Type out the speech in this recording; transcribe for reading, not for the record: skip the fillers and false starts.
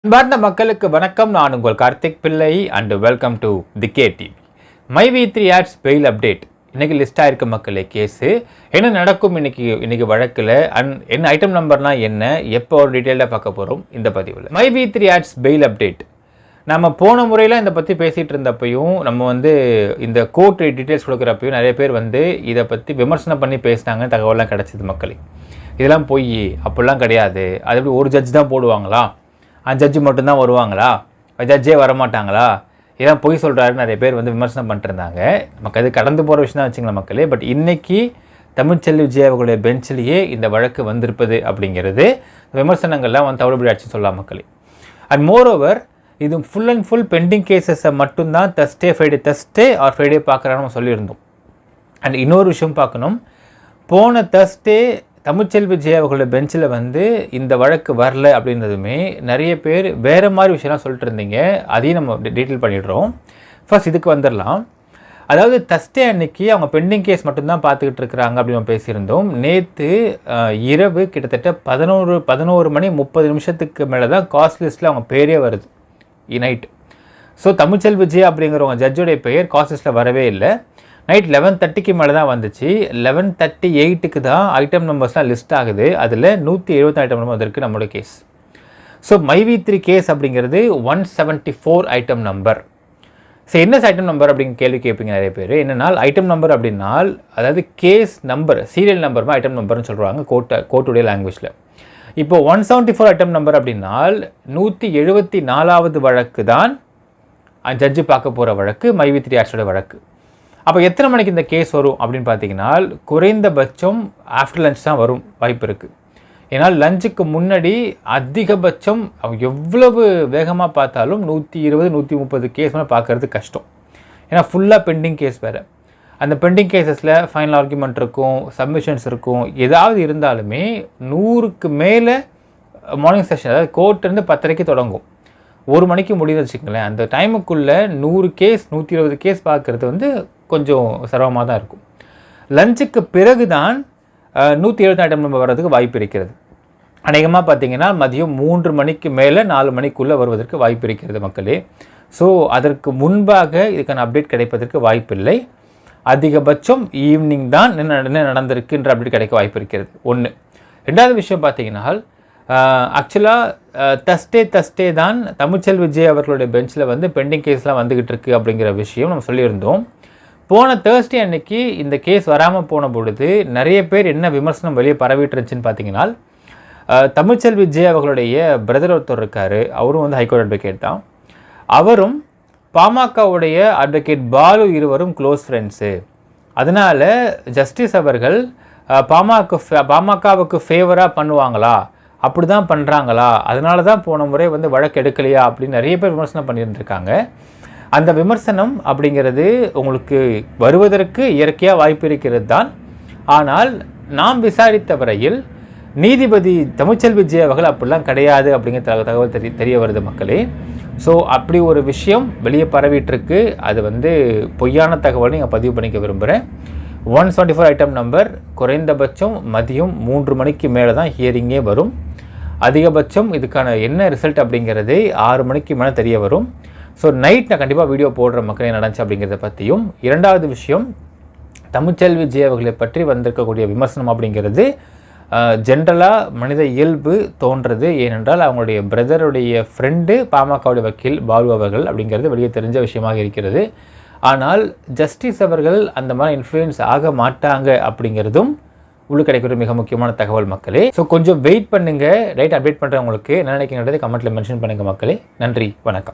அன்பார்ந்த மக்களுக்கு வணக்கம். நான் உங்கள் Karthik Pillai and welcome to the KTV. MyV3 ads bail update இன்றைக்கி லிஸ்ட்டாக இருக்க மக்களே. கேஸு என்ன நடக்கும் இன்றைக்கி வழக்கில் என்ன ஐட்டம் நம்பர்னால் என்ன, எப்போ ஒரு டீட்டெயிலாக பார்க்க போகிறோம் இந்த பதிவில். MyV3 ஆட்ஸ் பெயில் அப்டேட் நம்ம போன முறையில் இதை பற்றி பேசிகிட்டு இருந்தப்பையும் நம்ம இந்த கோர்ட் டீட்டெயில்ஸ் கொடுக்குறப்பையும் நிறைய பேர் இதை பற்றி விமர்சனம் பண்ணி பேசினாங்க. தகவலாம் கிடச்சிது மக்களே. இதெல்லாம் போய் அப்படிலாம் கிடையாது. அது எப்படி ஒரு ஜட்ஜ் தான் போடுவாங்களா, அந்த ஜட்ஜு மட்டும்தான் வருவாங்களா, ஜட்ஜே வரமாட்டாங்களா, இதான் பொய் சொல்கிறாரு நிறைய பேர் விமர்சனம் பண்ணிட்டுருந்தாங்க. நமக்கு அது கடந்து போகிற விஷயம் தான் வச்சுங்களேன் மக்களே. பட் இன்றைக்கி தமிழ்ச்செல்வி விஜய் அவர்களுடைய பெஞ்சிலேயே இந்த வழக்கு வந்திருப்பது அப்படிங்கிறது விமர்சனங்கள்லாம் தவிடுபடி ஆச்சுன்னு சொல்லலாம் மக்களே. அண்ட் மோரோவர் இது ஃபுல் அண்ட் ஃபுல் பெண்டிங் கேசஸை மட்டும்தான் தஸ்டே ஆர் ஃப்ரைடே பார்க்குறான்னு நம்ம சொல்லியிருந்தோம். அண்ட் இன்னொரு விஷயம் பார்க்கணும், போன தஸ்டே தமிழ்ச்செல்வி விஜய் அவர்களுடைய பெஞ்சில் இந்த வழக்கு வரல அப்படின்றதுமே நிறைய பேர் வேறு மாதிரி விஷயம்லாம் சொல்லிட்டு இருந்தீங்க. அதையும் நம்ம டீட்டெயில் பண்ணிடுறோம். ஃபர்ஸ்ட் இதுக்கு வந்துடலாம். அதாவது தஸ்டே அன்னைக்கு அவங்க பெண்டிங் கேஸ் மட்டும்தான் பார்த்துக்கிட்டு இருக்கிறாங்க அப்படின்னு நம்ம பேசியிருந்தோம். நேற்று இரவு கிட்டத்தட்ட 11 மணி 30 நிமிஷத்துக்கு மேலே தான் காஸ்ட் லிஸ்ட்டில் அவங்க பேரே வருது நைட்டு. ஸோ தமிழ்ச்செல்வி விஜய் அப்படிங்கிறவங்க ஜட்ஜோடைய பெயர் காஸ்ட் லிஸ்ட்டில் வரவே இல்லை. நைட் 11:30 மேலே தான் வந்துச்சு. 11:38 தான் ஐட்டம் நம்பர்ஸ்லாம் லிஸ்ட் ஆகுது. அதில் 170 ஐட்டம் நம்பர் வந்திருக்கு நம்மளோட கேஸ். ஸோ MyV3 கேஸ் அப்படிங்கிறது 174 ஐட்டம் நம்பர். ஸோ என்ன ஐட்டம் நம்பர் அப்படிங்கிற கேள்வி கேட்பீங்க நிறைய பேர். என்னென்னால் ஐட்டம் நம்பர் அப்படின்னால் அதாவது case number, serial number item நம்பர்னு சொல்கிறாங்க கோர்ட்டுடைய லாங்குவேஜில். இப்போ 174 ஐட்டம் நம்பர் அப்படின்னால் 174வது வழக்கு தான் ஜட்ஜு பார்க்க போகிற வழக்கு, MyV3 ஆட்ஸோட வழக்கு. அப்போ எத்தனை மணிக்கு இந்த கேஸ் வரும் அப்படின்னு பார்த்தீங்கன்னா குறைந்தபட்சம் ஆஃப்டர் லஞ்ச் தான் வரும் வாய்ப்பு இருக்குது. ஏன்னால் லஞ்சுக்கு முன்னாடி அதிகபட்சம் அவங்க எவ்வளவு வேகமாக பார்த்தாலும் 120 130 கேஸ் மேலே பார்க்கறது கஷ்டம். ஏன்னா ஃபுல்லாக பெண்டிங் கேஸ் வேறு. அந்த பெண்டிங் கேஸஸில் ஃபைனல் ஆர்குமெண்ட் இருக்கும், சப்மிஷன்ஸ் இருக்கும். ஏதாவது இருந்தாலுமே 100க்கு மேலே மார்னிங் செஷன், அதாவது கோர்ட்லேருந்து 10:30 தொடங்கும், 1 மணிக்கு முடியுதுன்னு வச்சுக்கங்களேன். அந்த டைமுக்குள்ளே 100 கேஸ் 120 கேஸ் பார்க்குறது கொஞ்சம் சிரமமாக தான் இருக்கும். லஞ்சுக்கு பிறகு தான் 170 ஐட்டம் நம்பர் வர்றதுக்கு வாய்ப்பு இருக்கிறது. அநேகமாக பார்த்தீங்கன்னா மதியம் 3 மணிக்கு மேலே 4 மணிக்குள்ளே வருவதற்கு வாய்ப்பு இருக்கிறது மக்களே. ஸோ அதற்கு முன்பாக இதுக்கான அப்டேட் கிடைப்பதற்கு வாய்ப்பில்லை. அதிகபட்சம் ஈவினிங் தான் என்ன நடந்திருக்குன்ற அப்டேட் கிடைக்க வாய்ப்பு இருக்கிறது. ஒன்று. ரெண்டாவது விஷயம் பார்த்தீங்கன்னா ஆக்சுவலாக தஸ்டே தான் தமிழ்ச்செல்வி விஜய் அவர்களுடைய பெஞ்சில் பெண்டிங் கேஸ்லாம் வந்துக்கிட்டு இருக்குது அப்படிங்கிற விஷயம் நம்ம சொல்லியிருந்தோம். போன தேர்ஸ்டே அன்னைக்கு இந்த கேஸ் வராமல் போன பொழுது நிறைய பேர் என்ன விமர்சனம் வெளியே பரவிட்டு இருந்துச்சுன்னு பார்த்தீங்கன்னா, தமிழ்ச்செல்வி விஜய் அவர்களுடைய பிரதர் ஒருத்தர் இருக்கார், அவரும் ஹைகோர்ட் அட்வொகேட் தான். அவரும் பாமகவுடைய அட்வொகேட் பாலு இருவரும் க்ளோஸ் ஃப்ரெண்ட்ஸு. அதனால் ஜஸ்டிஸ் அவர்கள் பாமகவுக்கு ஃபேவராக பண்ணுவாங்களா, அப்படி தான் பண்ணுறாங்களா, அதனால தான் போன முறை வழக்கு எடுக்கலையா அப்படின்னு நிறைய பேர் விமர்சனம் பண்ணியிருந்திருக்காங்க. அந்த விமர்சனம் அப்படிங்கிறது உங்களுக்கு வருவதற்கு இயற்கையாக வாய்ப்பு இருக்கிறது தான். ஆனால் நாம் விசாரித்த வரையில் நீதிபதி தமிழ்ச்செல்வி விஜய் அவர்கள் அப்படிலாம் கிடையாது அப்படிங்கிற தகவல் தெரிய வருது மக்களே. ஸோ அப்படி ஒரு விஷயம் வெளியே பரவிட்டுருக்கு. அது பொய்யான தகவலை நீங்கள் பதிவு பண்ணிக்க விரும்புகிறேன். 174 ஐட்டம் நம்பர் குறைந்தபட்சம் மதியம் 3 மணிக்கு மேலே தான் ஹியரிங்கே வரும். அதிகபட்சம் இதுக்கான என்ன ரிசல்ட் அப்படிங்கிறது 6 மணிக்கு மேலே தெரிய வரும். ஸோ நைட் நான் கண்டிப்பாக வீடியோ போடுற மக்களே நடந்துச்சு அப்படிங்கிறத பற்றியும். இரண்டாவது விஷயம், தமிழ்ச்செல்வி விஜய் அவர்களை பற்றி வந்திருக்கக்கூடிய விமர்சனம் அப்படிங்கிறது ஜென்ரலாக மனித இயல்பு தோன்றது. ஏனென்றால் அவங்களுடைய பிரதருடைய ஃப்ரெண்டு பாமகவுடைய வக்கீல் பாலு அவர்கள் அப்படிங்கிறது வெளியே தெரிஞ்ச விஷயமாக இருக்கிறது. ஆனால் ஜஸ்டிஸ் அவர்கள் அந்த மாதிரி இன்ஃப்ளூயன்ஸ் ஆக மாட்டாங்க அப்படிங்கிறதும் உங்களுக்கு கிடைக்கிற மிக முக்கியமான தகவல் மக்களே. ஸோ கொஞ்சம் வெயிட் பண்ணுங்கள். ரைட் அப்டேட் பண்ணுறவங்களுக்கு என்ன நினைக்கிறேன் கமெண்ட்டில் மென்ஷன் பண்ணுங்கள் மக்களே. நன்றி, வணக்கம்.